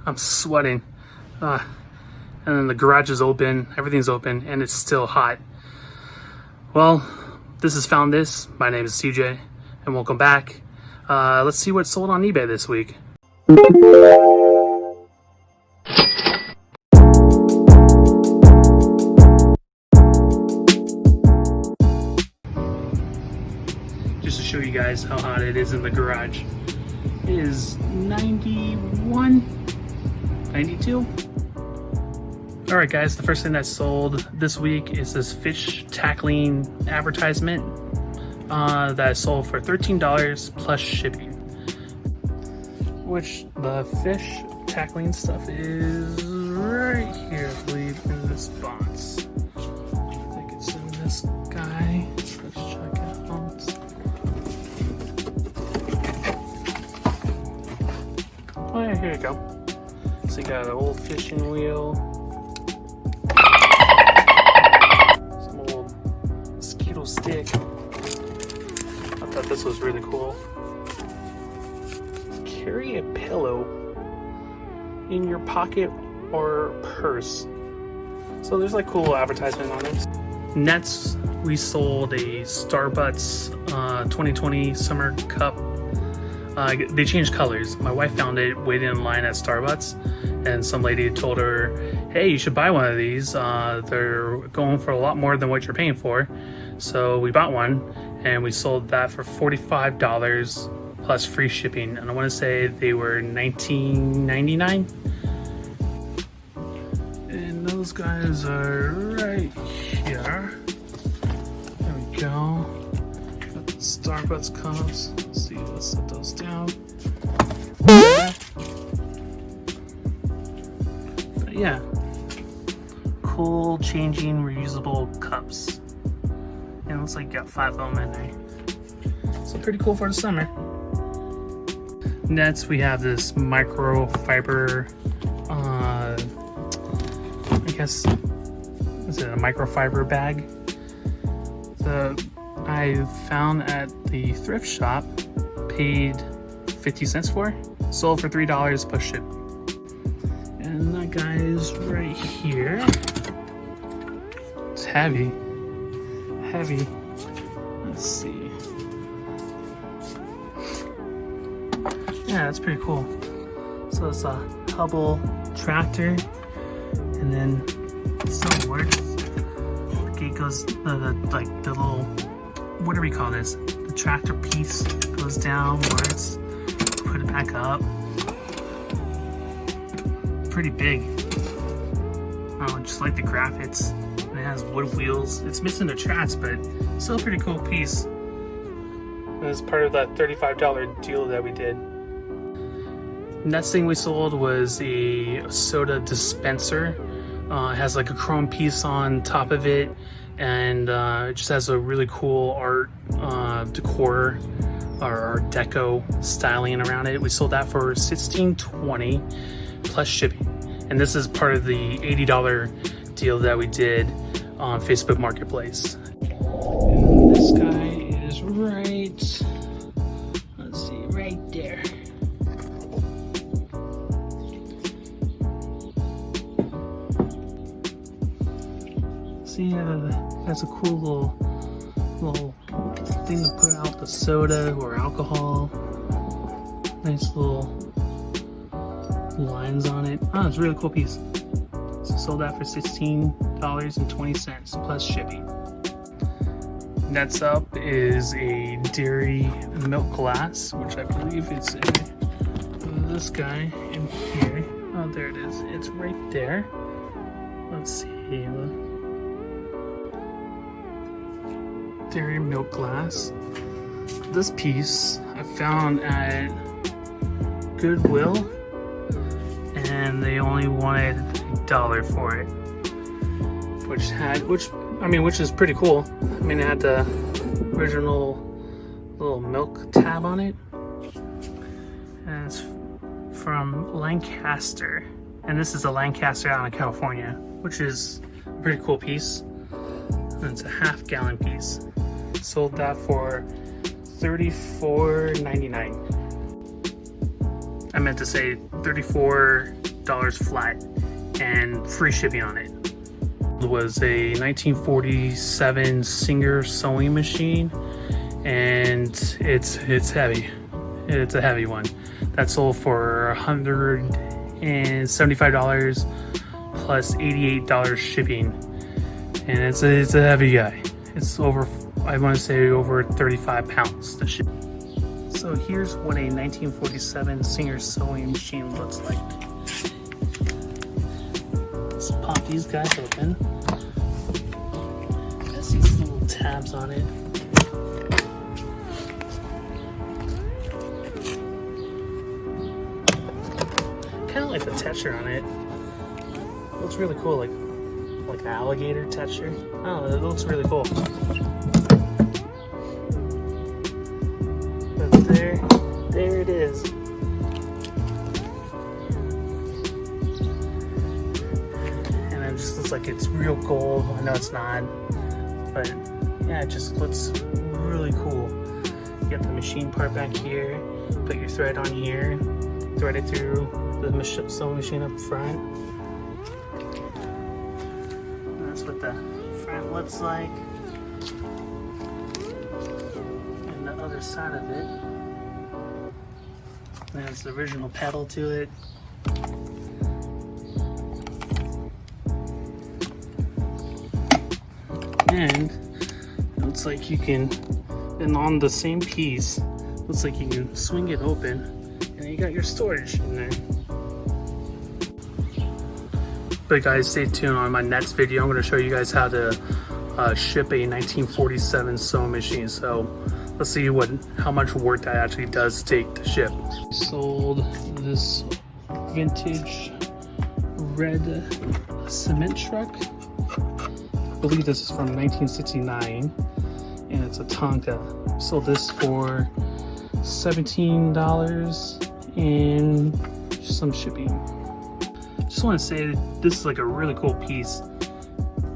I'm sweating. And then the garage is open, everything's open, and it's still hot. Well, this is Found This. My name is CJ, and welcome back. Let's see what's sold on eBay this week. Just to show you guys how hot it is in the garage. It is 91, 92. All right, guys, the first thing that's sold this week is this fish tackling advertisement that I sold for $13 plus shipping. Which the fish tackling stuff is right here, I believe, in this box. I think it's in this guy. Let's check it out. Oh yeah, here you go. So you got an old fishing wheel. Some old mosquito stick. I thought this was really cool. Carry a pillow in your pocket or purse. So there's like cool advertisement on it. Next, we sold a Starbucks 2020 Summer Cup. They changed colors. My wife found it waiting in line at Starbucks, and some lady told her, hey, you should buy one of these. They're going for a lot more than what you're paying for. So we bought one, and we sold that for $45 plus free shipping, and I want to say they were $19.99. And those guys are right here. There we go. Got the Starbucks cups. Let's see, let's set those down. But yeah, cool changing reusable cups. And it looks like you got 5 of them in there. So pretty cool for the summer. Next, we have this microfiber, I guess, is it a microfiber bag? that I found at the thrift shop, paid 50 cents for, sold for $3 plus ship. And that guy is right here. It's heavy. Heavy. Let's see. Yeah, that's pretty cool. So it's a Hubble tractor, and then some words. It goes like the little, what do we call this? The tractor piece goes down, words, put it back up. Pretty big. Oh, just like the graphics. And it has wood wheels. It's missing the tracks, but still a pretty cool piece. And it's part of that $35 deal that we did. Next thing we sold was a soda dispenser. It has like a chrome piece on top of it, and it just has a really cool art decor or art deco styling around it. We sold that for $16.20 plus shipping, and this is part of the $80 deal that we did on Facebook Marketplace. And this guy is right, let's see, right there. See, that's a cool little thing to put out the soda or alcohol. Nice little lines on it. Oh, it's a really cool piece. So sold that for $16.20 plus shipping. Next up is a dairy milk glass, which I believe it's in this guy in here. Oh, there it is. It's right there. Let's see. Dairy milk glass. This piece I found at Goodwill, and they only wanted $1 for it, which is pretty cool. I mean, it had the original little milk tab on it, and it's from Lancaster, and this is a Lancaster out in California, which is a pretty cool piece. And it's a half-gallon piece. Sold that for $34.99. I meant to say $34 $100 flat and free shipping on it. It was a 1947 Singer sewing machine, and it's heavy. It's a heavy one. That sold for $175 plus $88 shipping, and it's a heavy guy. It's over, I want to say, over 35 pounds to ship. So here's what a 1947 Singer sewing machine looks like. Let's pop these guys open. Has these little tabs on it. Kind of like the texture on it. Looks really cool, like an alligator texture. Oh, it looks really cool. But there it is. And it just looks like it's real gold. I know it's not, but yeah, it just looks really cool. You got the machine part back here. Put your thread on here. Thread it through the sewing machine up front. And that's what the front looks like. And the other side of it. There's the original pedal to it. And it looks like you can, and on the same piece, looks like you can swing it open, and you got your storage in there. But guys, stay tuned on my next video. I'm going to show you guys how to ship a 1947 sewing machine. So let's see how much work that actually does take to ship. Sold this vintage red cement truck. I believe this is from 1969, and it's a Tonka. Sold this for $17 and some shipping. Just want to say that this is like a really cool piece.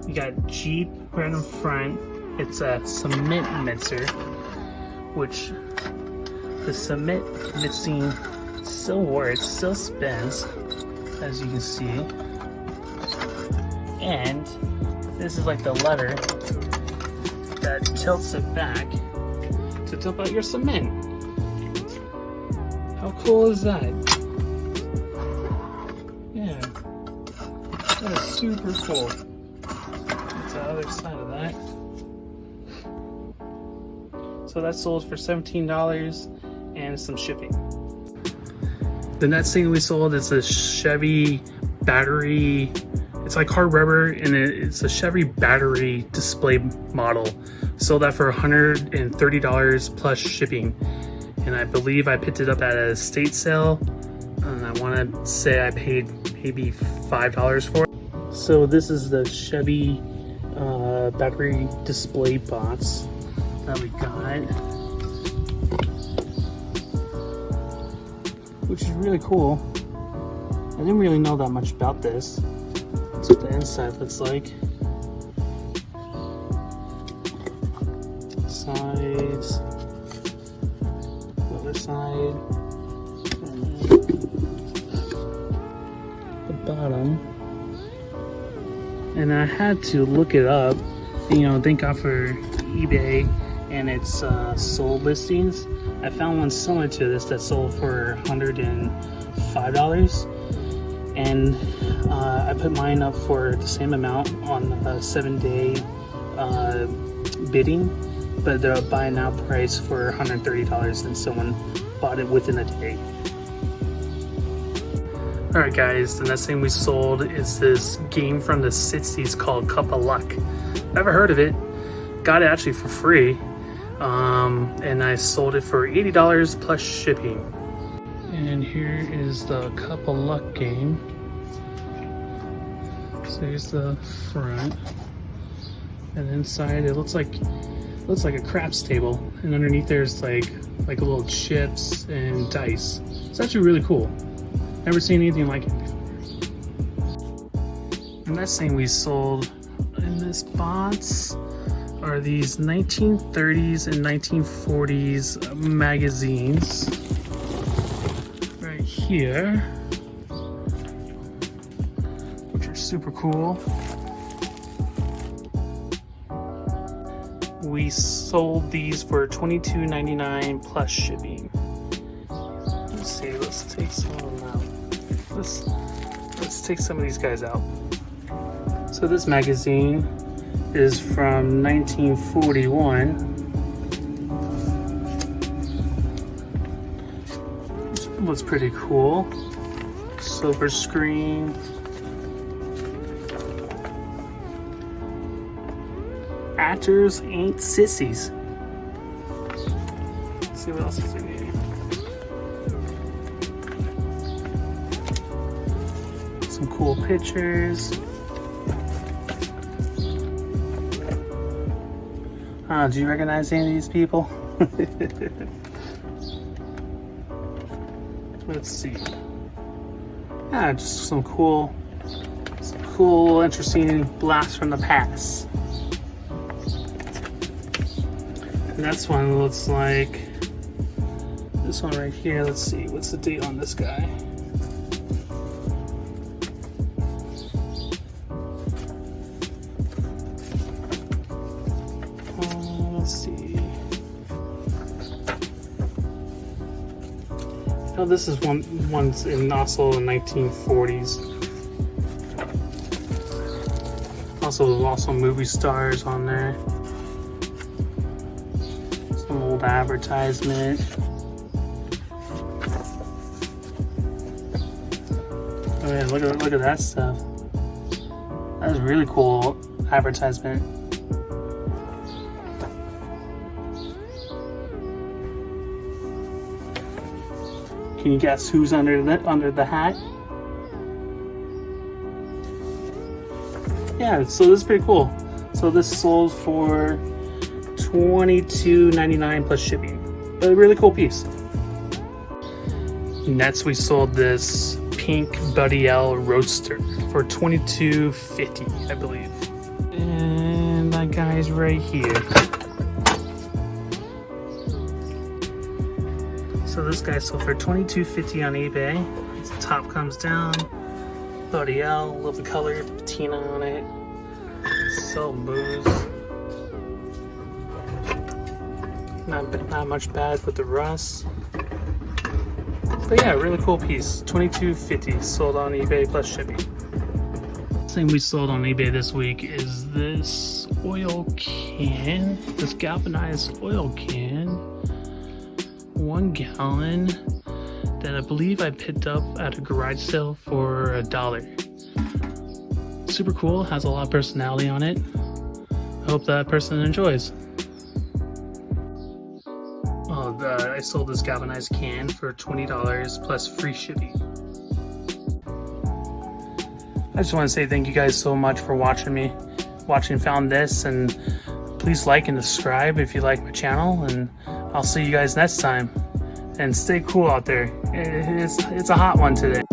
You got Jeep right in front. It's a cement mixer, which the cement mixing still works, still spins, as you can see. And this is like the lever that tilts it back to tilt out your cement. How cool is that? Yeah, that is super cool. That's the other side of that. So that sold for $17 and some shipping. The next thing we sold is a Chevy Battery. It's like hard rubber, and it's a Chevy Battery display model. Sold that for $130 plus shipping. And I believe I picked it up at a estate sale, and I want to say I paid maybe $5 for it. So this is the Chevy battery display box that we got, which is really cool. I didn't really know that much about this. That's what the inside looks like. Sides, other side, and then the bottom. And I had to look it up, thank God for eBay and its sold listings. I found one similar to this that sold for $105, and I put mine up for the same amount on a 7-day bidding, but the buy now price for $130, and someone bought it within a day. Alright guys, the next thing we sold is this game from the 60s called Cup of Luck. Never heard of it. Got it actually for free. And I sold it for $80 plus shipping. And here is the Cup of Luck game. So here's the front. And inside it looks like a craps table. And underneath there's like little chips and dice. It's actually really cool. Never seen anything like it before. The next thing we sold in this box are these 1930s and 1940s magazines right here. super cool. We sold these for $22.99 plus shipping. Let's see, let's take some of them out. Let's take some of these guys out. So this magazine is from 1941. Looks pretty cool. Silver screen. Actors ain't sissies. Let's see what else is in here. Some cool pictures. Do you recognize any of these people? Let's see. Yeah, just some cool, interesting blasts from the past. And this one looks like this one right here. Let's see, what's the date on this guy? Let's see. Oh, this is one's in also in 1940s. Also movie stars on there. Some old advertisement. Oh yeah, look at that stuff. That was really cool advertisement. Can you guess who's under the hat? Yeah, so this is pretty cool. So this sold for $22.99 plus shipping. A really cool piece. Next, we sold this pink Buddy L Roadster for $22.50, I believe. And that guy's right here. So this guy sold for $22.50 on eBay. The top comes down. Buddy L, love the color, the patina on it. So smooth. Not much bad with the rust. But yeah, really cool piece. $22.50 sold on eBay plus shipping. Thing we sold on eBay this week is this oil can, this galvanized oil can, 1 gallon, that I believe I picked up at a garage sale for $1. Super cool, has a lot of personality on it. I hope that person enjoys. I sold this galvanized can for $20 plus free shipping. I just want to say thank you guys so much for watching, found this, and please like and subscribe if you like my channel, and I'll see you guys next time. And stay cool out there. It's a hot one today.